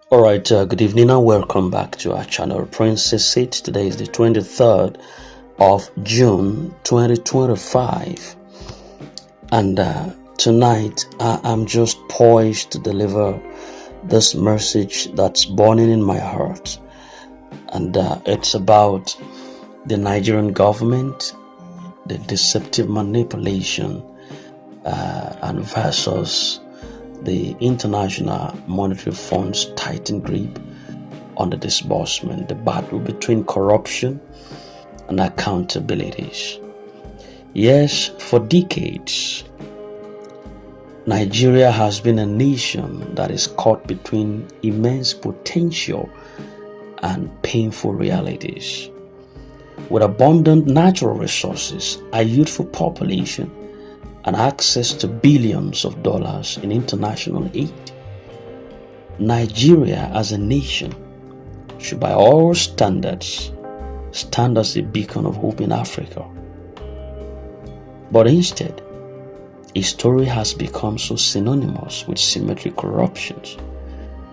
All right, good evening and welcome back to our channel, Princess Seat. Today is the 23rd of June 2025, and tonight I'm just poised to deliver this message that's burning in my heart, and it's about the Nigerian government, the deceptive manipulation, and versus the International Monetary Fund's tightened grip on the disbursement, the battle between corruption and accountabilities. Yes, for decades, Nigeria has been a nation that is caught between immense potential and painful realities. With abundant natural resources, a youthful population, and access to billions of dollars in international aid, Nigeria as a nation should by all standards stand as a beacon of hope in Africa. But instead, its story has become so synonymous with symmetric corruptions,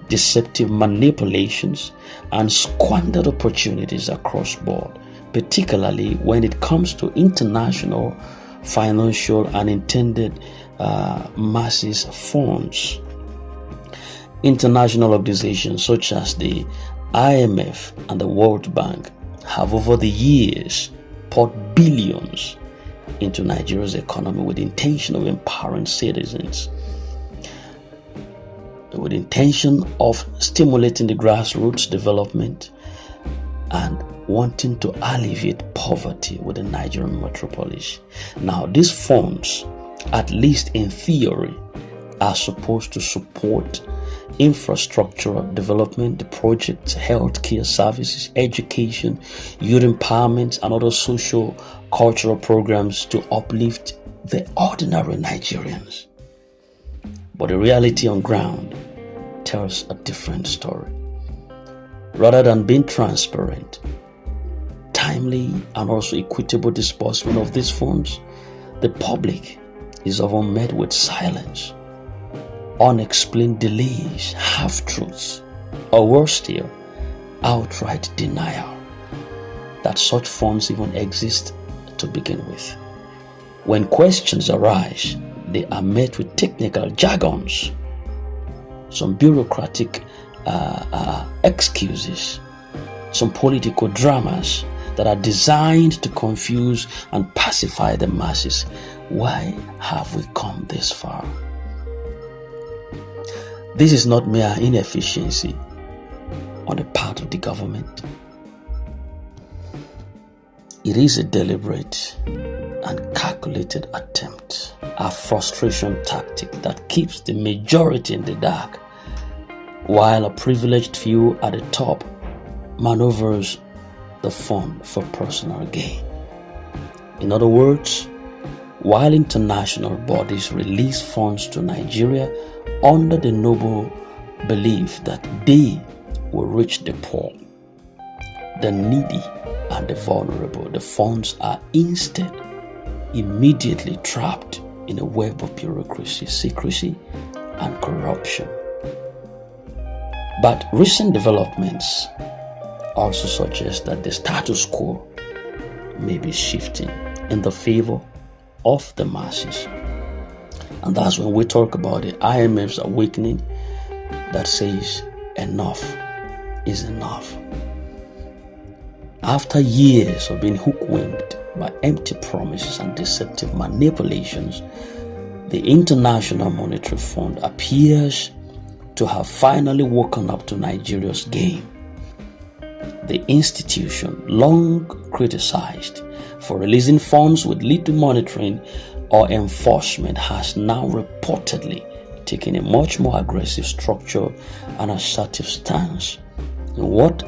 deceptive manipulations, and squandered opportunities across board, particularly when it comes to international financial and intended masses funds. International organizations such as the IMF and the World Bank have over the years poured billions into Nigeria's economy with the intention of empowering citizens, with the intention of stimulating the grassroots development and wanting to alleviate poverty within Nigerian metropolis. Now, these funds, at least in theory, are supposed to support infrastructural development, the projects, healthcare services, education, youth empowerment, and other social cultural programs to uplift the ordinary Nigerians. But the reality on ground tells a different story. Rather than being transparent, timely, and also equitable disbursement of these funds, the public is often met with silence, unexplained delays, half-truths, or worse still, outright denial that such funds even exist to begin with. When questions arise, they are met with technical jargons, some bureaucratic excuses, some political dramas that are designed to confuse and pacify the masses. Why have we come this far? This is not mere inefficiency on the part of the government. It is a deliberate and calculated attempt, a frustration tactic that keeps the majority in the dark, while a privileged few at the top maneuvers the fund for personal gain. In other words, while international bodies release funds to Nigeria under the noble belief that they will reach the poor, the needy, and the vulnerable, the funds are instead immediately trapped in a web of bureaucracy, secrecy, and corruption. But recent developments also suggest that the status quo may be shifting in the favor of the masses. And that's when we talk about the IMF's awakening that says enough is enough. After years of being hoodwinked by empty promises and deceptive manipulations, the International Monetary Fund appears to have finally woken up to Nigeria's game. The institution, long criticized for releasing funds with little monitoring or enforcement, has now reportedly taken a much more aggressive structure and assertive stance in what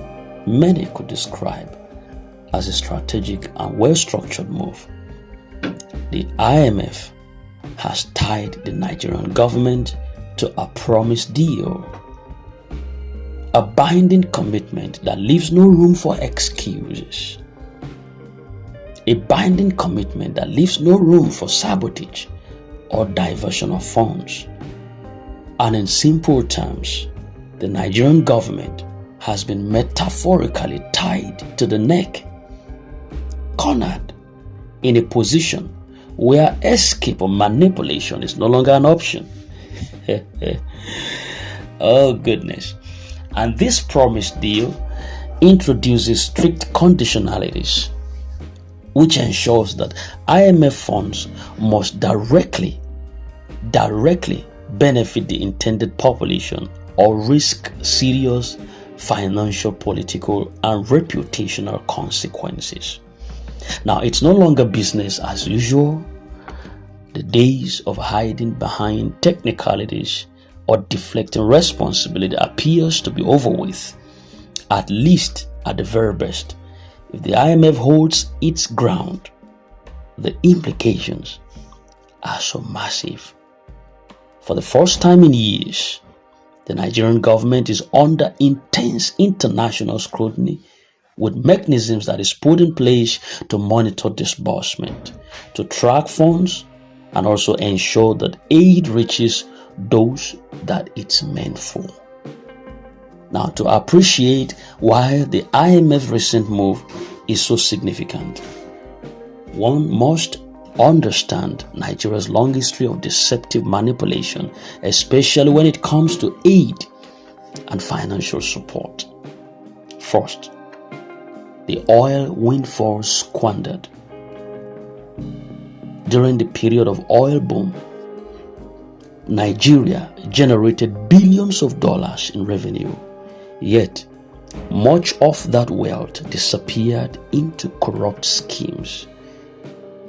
many could describe as a strategic and well-structured move. The IMF has tied the Nigerian government to a promised deal, a binding commitment that leaves no room for excuses, a binding commitment that leaves no room for sabotage or diversion of funds. And in simple terms, the Nigerian government has been metaphorically tied to the neck, cornered in a position where escape or manipulation is no longer an option. Oh goodness. And this promised deal introduces strict conditionalities, which ensures that IMF funds must directly benefit the intended population or risk serious financial, political, and reputational consequences. Now, it's no longer business as usual. The days of hiding behind technicalities or deflecting responsibility appears to be over with, at least at the very best. If the IMF holds its ground, the implications are so massive. For the first time in years, the Nigerian government is under intense international scrutiny, with mechanisms that is put in place to monitor disbursement, to track funds, and also ensure that aid reaches those that it's meant for. Now, to appreciate why the IMF recent move is so significant, one must understand Nigeria's long history of deceptive manipulation, especially when it comes to aid and financial support. First, the oil windfall squandered. During the period of oil boom, Nigeria generated billions of dollars in revenue, yet much of that wealth disappeared into corrupt schemes.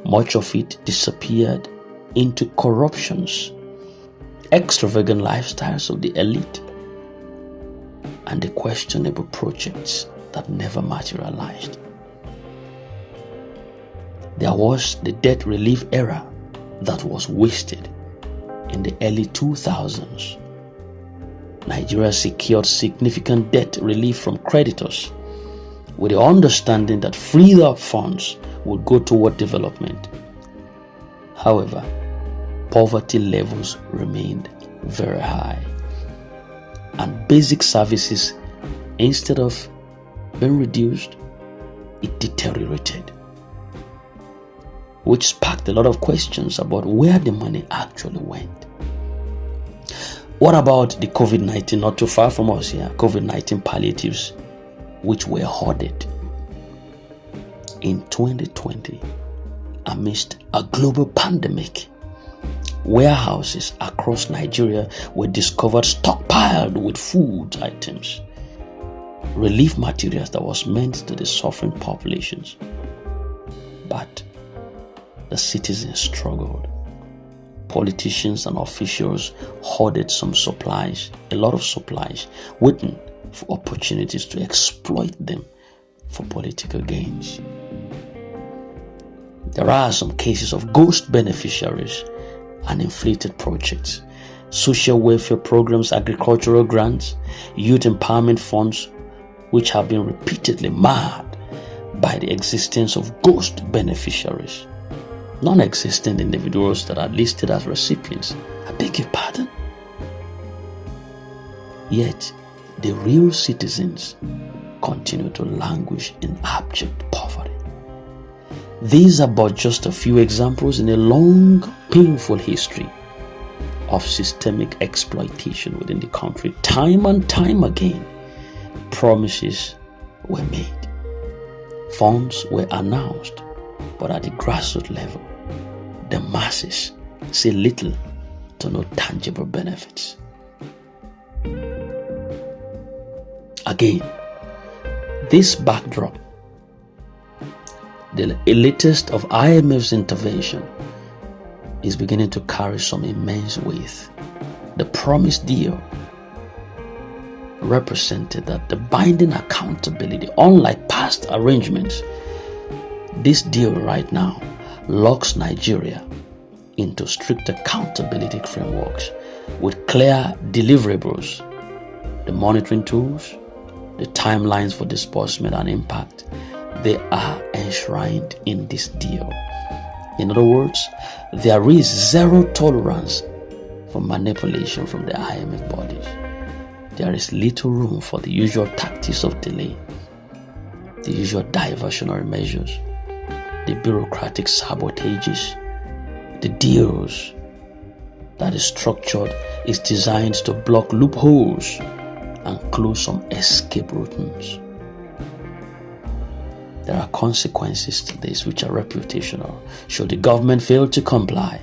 Much of it disappeared into corruptions, extravagant lifestyles of the elite, and the questionable projects that never materialized. There was the debt relief era that was wasted in the early 2000s. Nigeria secured significant debt relief from creditors with the understanding that freed up funds would go toward development. However, poverty levels remained very high, and basic services, instead of being reduced, it deteriorated, which sparked a lot of questions about where the money actually went. What about the COVID-19, not too far from us here, COVID-19 palliatives, which were hoarded in 2020 amidst a global pandemic? Warehouses across Nigeria were discovered stockpiled with food items, relief materials that was meant to the suffering populations. But the citizens struggled. Politicians and officials hoarded some supplies, a lot of supplies, waiting for opportunities to exploit them for political gains. There are some cases of ghost beneficiaries and inflated projects, social welfare programs, agricultural grants, youth empowerment funds, which have been repeatedly marred by the existence of ghost beneficiaries, non-existent individuals that are listed as recipients. I beg your pardon? Yet, the real citizens continue to languish in abject poverty. These are but just a few examples in a long, painful history of systemic exploitation within the country. Time and time again, promises were made, funds were announced, but at the grassroots level, the masses see little to no tangible benefits. Again, this backdrop, the latest of IMF's intervention, is beginning to carry some immense weight. The promised deal represented that the binding accountability, unlike past arrangements, this deal right now locks Nigeria into strict accountability frameworks with clear deliverables, the monitoring tools, the timelines for disbursement and impact. They are enshrined in this deal. In other words, there is zero tolerance for manipulation from the IMF bodies. there is little room for the usual tactics of delay, the usual diversionary measures, the bureaucratic sabotages, the deals that is structured is designed to block loopholes and close some escape routes. There are consequences to this which are reputational. Should the government fail to comply,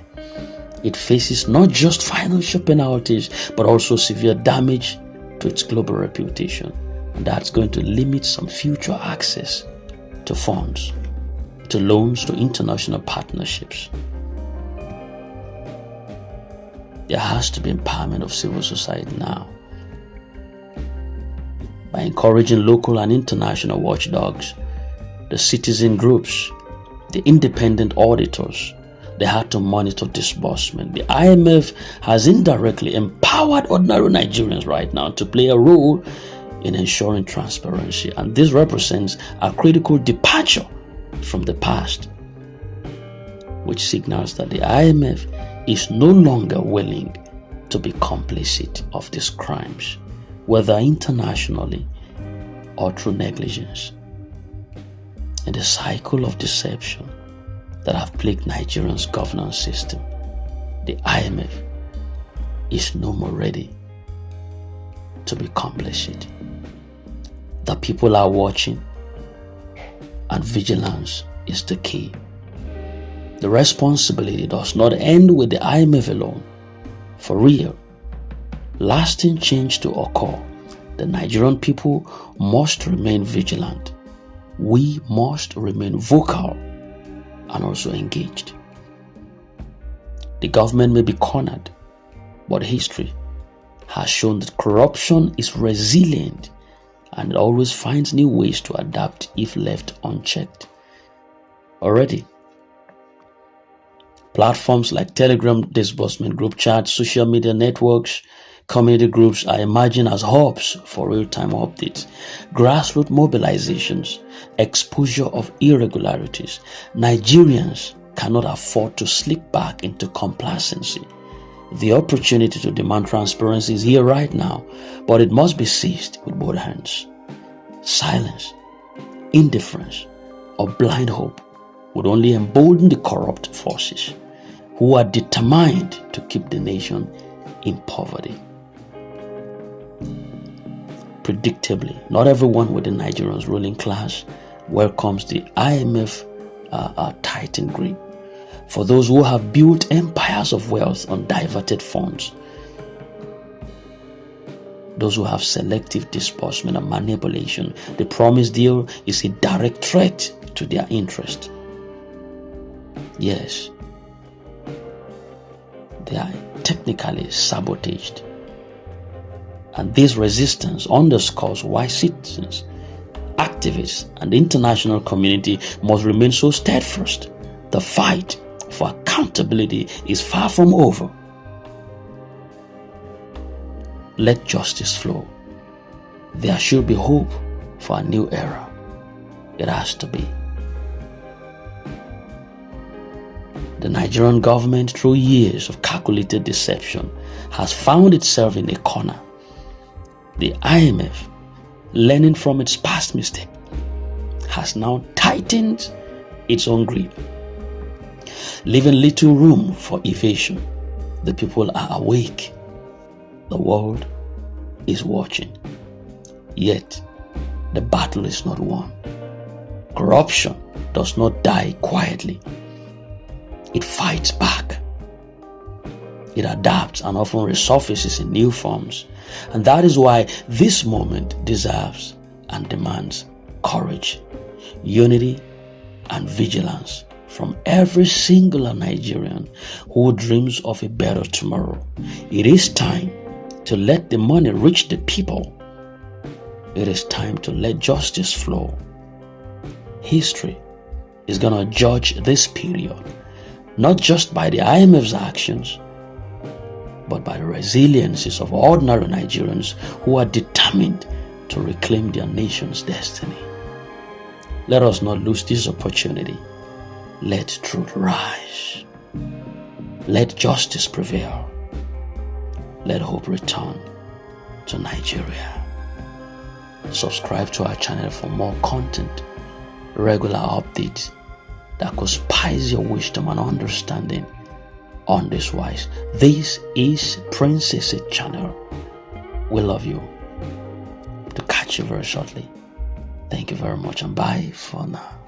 it faces not just financial penalties but also severe damage to its global reputation. And that's going to limit some future access to funds, to loans, to international partnerships. There has to be empowerment of civil society now. By encouraging local and international watchdogs, the citizen groups, the independent auditors, they had to monitor disbursement. The IMF has indirectly empowered ordinary Nigerians right now to play a role in ensuring transparency, and this represents a critical departure from the past, which signals that the IMF is no longer willing to be complicit of these crimes, whether internationally or through negligence. In the cycle of deception that have plagued Nigeria's governance system, the IMF is no more ready to be complicit. The people are watching, and vigilance is the key. The responsibility does not end with the IMF alone. For real, lasting change to occur, the Nigerian people must remain vigilant. We must remain vocal and also engaged. The government may be cornered, but history has shown that corruption is resilient and it always finds new ways to adapt if left unchecked. Already, platforms like Telegram disbursement group chats, social media networks, community groups are emerging as hubs for real-time updates, grassroots mobilizations, exposure of irregularities. Nigerians cannot afford to slip back into complacency. The opportunity to demand transparency is here right now, but it must be seized with both hands. Silence, indifference, or blind hope would only embolden the corrupt forces who are determined to keep the nation in poverty. Predictably, not everyone within Nigeria's ruling class welcomes the IMF tightened grip. For those who have built empires of wealth on diverted funds, those who have selective disbursement and manipulation, the promised deal is a direct threat to their interest. Yes, they are technically sabotaged. And this resistance underscores why citizens, activists, and the international community must remain so steadfast. The fight for accountability is far from over. Let justice flow. There should be hope for a new era. It has to be. The Nigerian government, through years of calculated deception, has found itself in a corner. The IMF, learning from its past mistake, has now tightened its own grip, leaving little room for evasion. The people are awake. The world is watching. Yet, the battle is not won. Corruption does not die quietly. It fights back. It adapts and often resurfaces in new forms. And that is why this moment deserves and demands courage, unity, and vigilance from every singular Nigerian who dreams of a better tomorrow. It is time to let the money reach the people. It is time to let justice flow. History is going to judge this period, not just by the IMF's actions, but by the resiliences of ordinary Nigerians who are determined to reclaim their nation's destiny. Let us not lose this opportunity. Let truth rise. Let justice prevail. Let hope return. to Nigeria. Subscribe to our channel for more content, regular updates that could spice your wisdom and understanding on this wise. This is Princess Channel. We love you. To catch you very shortly. Thank you very much and bye for now.